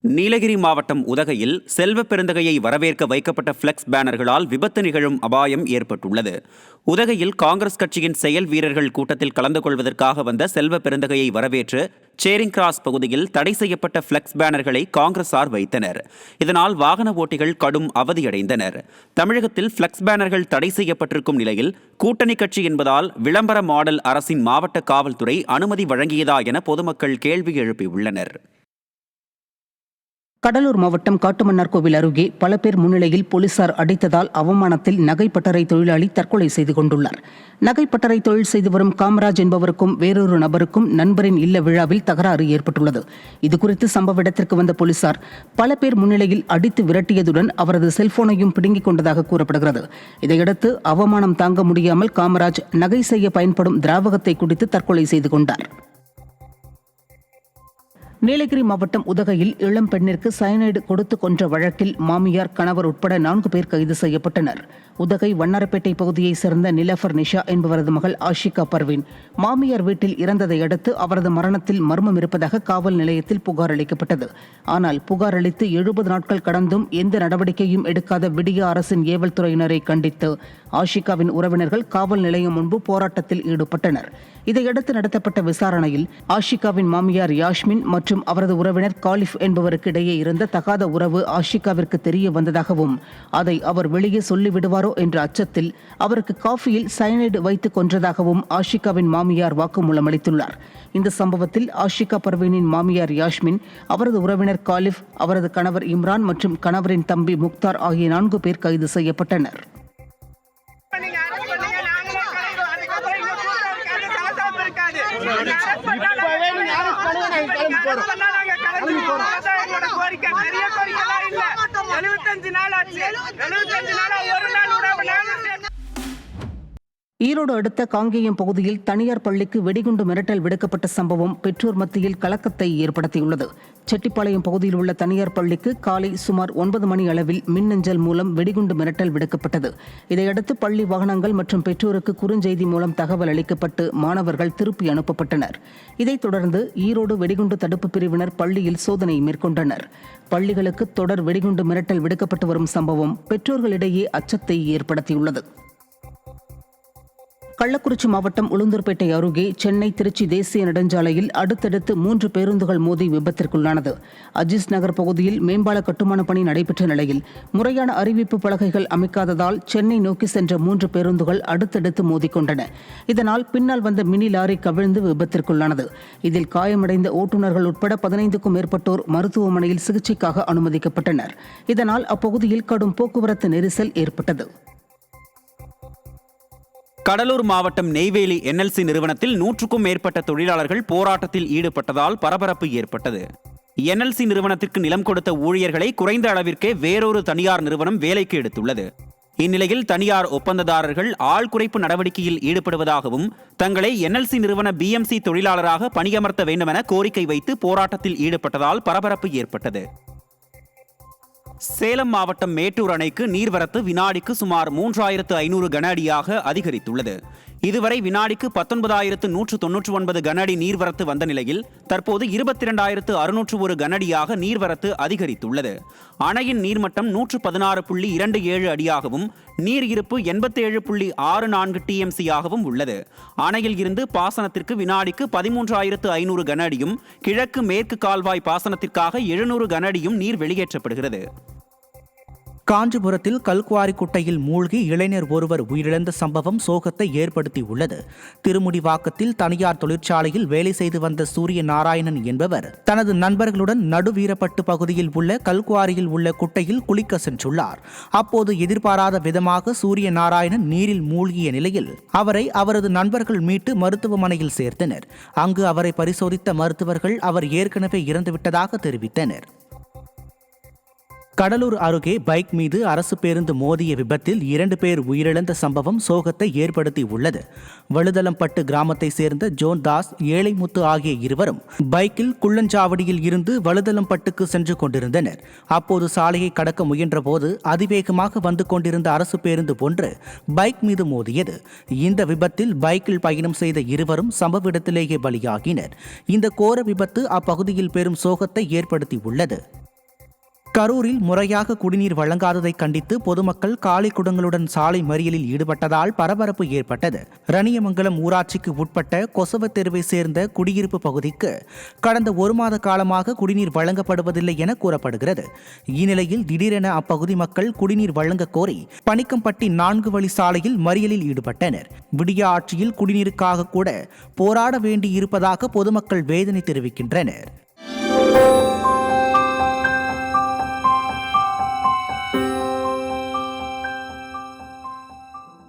நீலகிரி மாவட்டம் உதகையில் செல்வ பெருந்தகையை வரவேற்க வைக்கப்பட்ட பிளெக்ஸ் பேனர்களால் விபத்து நிகழும் அபாயம் ஏற்பட்டுள்ளது. உதகையில் காங்கிரஸ் கட்சியின் செயல் வீரர்கள் கூட்டத்தில் கலந்து கொள்வதற்காக வந்த செல்வ பெருந்தகையை வரவேற்று சேரிங் கிராஸ் பகுதியில் தடை செய்யப்பட்ட பிளெக்ஸ் பேனர்களை காங்கிரசார் வைத்தனர். இதனால் வாகன ஓட்டிகள் கடும் அவதியடைந்தனர். தமிழகத்தில் பிளெக்ஸ் பேனர்கள் தடை செய்யப்பட்டிருக்கும் நிலையில் கூட்டணி கட்சி என்பதால் விளம்பர மாடல் அரசின் மாவட்ட காவல்துறை அனுமதி வழங்கியதா என பொதுமக்கள் கேள்வி எழுப்பியுள்ளனர். கடலூர் மாவட்டம் காட்டுமன்னார்கோவில் அருகே பல பேர் முன்னிலையில் போலீசார் அடித்ததால் அவமானத்தில் நகைப்பட்டறை தொழிலாளி தற்கொலை செய்து கொண்டுள்ளார். நகைப்பட்டறை தொழில் செய்து வரும் காமராஜ் என்பவருக்கும் வேறொரு நபருக்கும் நண்பரின் இல்ல விழாவில் தகராறு ஏற்பட்டுள்ளது. இதுகுறித்து சம்பவ இடத்திற்கு வந்த போலீசார் பல பேர் முன்னிலையில் அடித்து விரட்டியதுடன் அவரது செல்போனையும் பிடுங்கிக் கொண்டதாக கூறப்படுகிறது. இதையடுத்து அவமானம் தாங்க முடியாமல் காமராஜ் நகை செய்ய பயன்படும் திராவகத்தை குடித்து தற்கொலை செய்து கொண்டார். நீலகிரி மாவட்டம் உதகையில் இளம் பெண்ணிற்கு சயனைடு கொடுத்து கொன்ற வழக்கில் மாமியார், கணவர் உட்பட 4 பேர் கைது செய்யப்பட்டனர். உதகை வண்ணாரப்பேட்டை பகுதியைச் சேர்ந்த நிலஃபர் நிஷா என்பவரது மகள் ஆஷிகா பர்வீன் மாமியார் வீட்டில் இறந்ததை அடுத்து அவரது மரணத்தில் மர்மம் இருப்பதாக காவல் நிலையத்தில் புகார் அளிக்கப்பட்டது. ஆனால் புகார் அளித்து 70 நாட்கள் கடந்தும் எந்த நடவடிக்கையும் எடுக்காத விடிய அரசின் ஏவல் துறையினரை கண்டித்து ஆஷிகாவின் உறவினர்கள் காவல் நிலையம் முன்பு போராட்டத்தில் ஈடுபட்டனர். இதையடுத்து நடத்தப்பட்ட விசாரணையில் ஆஷிகாவின் மாமியார் யாஸ்மின் மற்றும் அவரது உறவினர் காலிஃப் என்பவருக்கு இடையே இருந்த தகாத உறவு ஆஷிகாவிற்கு தெரிய வந்ததாகவும் அதை அவர் வெளியே சொல்லிவிடுவாரோ என்ற அச்சத்தில் அவருக்கு காஃபியில் சயனைடு வைத்து கொன்றதாகவும் ஆஷிகாவின் மாமியார் வாக்குமூலம் அளித்துள்ளார். இந்த சம்பவத்தில் ஆஷிகா பர்வீனின் மாமியார் யாஸ்மின், அவரது உறவினர் காலிஃப், அவரது கணவர் இம்ரான் மற்றும் கணவரின் தம்பி முக்தார் ஆகிய 4 பேர் கைது செய்யப்பட்டனர். ஈரோடு அடுத்த காங்கேயம் பகுதியில் தனியார் பள்ளிக்கு வெடிகுண்டு மிரட்டல் விடுக்கப்பட்ட சம்பவம் பெற்றோர் மத்தியில் கலக்கத்தை ஏற்படுத்தியுள்ளது. செட்டிப்பாளையம் பகுதியில் உள்ள தனியார் பள்ளிக்கு காலை சுமார் 9 மணி அளவில் மின்னஞ்சல் மூலம் வெடிகுண்டு மிரட்டல் விடுக்கப்பட்டது. இதையடுத்து பள்ளி வாகனங்கள் மற்றும் பெற்றோருக்கு குறுஞ்செய்தி மூலம் தகவல் அளிக்கப்பட்டு மாணவர்கள் திருப்பி அனுப்பப்பட்டனர். இதைத் தொடர்ந்து ஈரோடு வெடிகுண்டு தடுப்பு பிரிவினர் பள்ளியில் சோதனை மேற்கொண்டனர். பள்ளிகளுக்கு தொடர் வெடிகுண்டு மிரட்டல் விடுக்கப்பட்டு வரும் சம்பவம் பெற்றோர்களிடையே அச்சத்தை ஏற்படுத்தியுள்ளது. கள்ளக்குறிச்சி மாவட்டம் உளுந்தூர்பேட்டை அருகே சென்னை திருச்சி தேசிய நெடுஞ்சாலையில் அடுத்தடுத்து 3 பேருந்துகள் மோதி விபத்திற்குள்ளானது. அஜீஸ் நகர் பகுதியில் மேம்பால கட்டுமான பணி நடைபெற்ற நிலையில் முறையான அறிவிப்பு பலகைகள் அமைக்காததால் சென்னை நோக்கி சென்ற 3 பேருந்துகள் அடுத்தடுத்து மோதிக்கொண்டன. இதனால் பின்னால் வந்த மினி லாரி கவிழ்ந்து விபத்திற்குள்ளானது. இதில் காயமடைந்த ஓட்டுநர்கள் உட்பட 15க்கும் மேற்பட்டோர் மருத்துவமனையில் சிகிச்சைக்காக அனுமதிக்கப்பட்டனர். இதனால் அப்பகுதியில் கடும் போக்குவரத்து நெரிசல் ஏற்பட்டது. கடலூர் மாவட்டம் நெய்வேலி NLC நிறுவனத்தில் 100க்கும் மேற்பட்ட தொழிலாளர்கள் போராட்டத்தில் ஈடுபட்டதால் பரபரப்பு ஏற்பட்டது. NLC நிறுவனத்திற்கு நிலம் கொடுத்த ஊழியர்களை குறைந்த அளவிற்கே வேறொரு தனியார் நிறுவனம் வேலைக்கு எடுத்துள்ளது. இந்நிலையில் தனியார் ஒப்பந்ததாரர்கள் ஆள் குறைப்பு நடவடிக்கையில் ஈடுபடுவதாகவும் தங்களை NLC நிறுவன BMC தொழிலாளராக பணியமர்த்த வேண்டுமென கோரிக்கை வைத்து போராட்டத்தில் ஈடுபட்டதால் பரபரப்பு ஏற்பட்டது. சேலம் மாவட்டம் மேட்டூர் அணைக்கு நீர்வரத்து வினாடிக்கு சுமார் 3500 கன அடியாக அதிகரித்துள்ளது. இதுவரை வினாடிக்கு 19,199 கன அடி நீர்வரத்து வந்த நிலையில் தற்போது 22,601 கன அடியாக நீர்வரத்து அதிகரித்துள்ளது. அணையின் நீர்மட்டம் 116.27 அடியாகவும் நீர் இருப்பு 87.64 TMC ஆகவும் உள்ளது. அணையில் இருந்து பாசனத்திற்கு வினாடிக்கு 13,500 கன அடியும், கிழக்கு மேற்கு கால்வாய் பாசனத்திற்காக 700 கன அடியும் நீர் வெளியேற்றப்படுகிறது. காஞ்சிபுரத்தில் கல்குவாரி குட்டையில் மூழ்கி இளைஞர் ஒருவர் உயிரிழந்த சம்பவம் சோகத்தை ஏற்படுத்தியுள்ளது. திருமுடிவாக்கத்தில் தனியார் தொழிற்சாலையில் வேலை செய்து வந்த சூரிய நாராயணன் என்பவர் தனது நண்பர்களுடன் நடுவீரப்பட்டு பகுதியில் உள்ள கல்குவாரியில் உள்ள குட்டையில் குளிக்க சென்றுள்ளார். அப்போது எதிர்பாராத விதமாக சூரிய நாராயணன் நீரில் மூழ்கிய நிலையில் அவரை அவரது நண்பர்கள் மீட்டு மருத்துவமனையில் சேர்த்தனர். அங்கு அவரை பரிசோதித்த மருத்துவர்கள் அவர் ஏற்கனவே இறந்துவிட்டதாக தெரிவித்தனர். கடலூர் அருகே பைக் மீது அரசு பேருந்து மோதிய விபத்தில் 2 பேர் உயிரிழந்த சம்பவம் சோகத்தை ஏற்படுத்தி உள்ளது. வழுதலம்பட்டு கிராமத்தை சேர்ந்த ஜோன் தாஸ், ஏழைமுத்து ஆகிய இருவரும் பைக்கில் குள்ளஞ்சாவடியில் இருந்து வழுதலம்பட்டுக்கு சென்று கொண்டிருந்தனர். அப்போது சாலையை கடக்க முயன்றபோது அதிவேகமாக வந்து கொண்டிருந்த அரசு பேருந்து ஒன்று பைக் மீது மோதியது. இந்த விபத்தில் பைக்கில் பயணம் செய்த இருவரும் சம்பவ இடத்திலேயே பலியாகினர். இந்த கோர விபத்து அப்பகுதியில் பெரும் சோகத்தை ஏற்படுத்தி உள்ளது. கரூரில் முறையாக குடிநீர் வழங்காததை கண்டித்து பொதுமக்கள் காலி குடங்களுடன் சாலை மறியலில் ஈடுபட்டதால் பரபரப்பு ஏற்பட்டது. ரணியமங்கலம் ஊராட்சிக்கு உட்பட்ட கொசவ தெருவை சேர்ந்த குடியிருப்பு பகுதிக்கு கடந்த 1 மாத காலமாக குடிநீர் வழங்கப்படுவதில்லை என கூறப்படுகிறது. இந்நிலையில் திடீரென அப்பகுதி மக்கள் குடிநீர் வழங்க கோரி பணிக்கம்பட்டி 4 வழி சாலையில் மறியலில் ஈடுபட்டனர். விடிய ஆட்சியில் குடிநீருக்காக கூட போராட வேண்டியிருப்பதாக பொதுமக்கள் வேதனை தெரிவிக்கின்றனர்.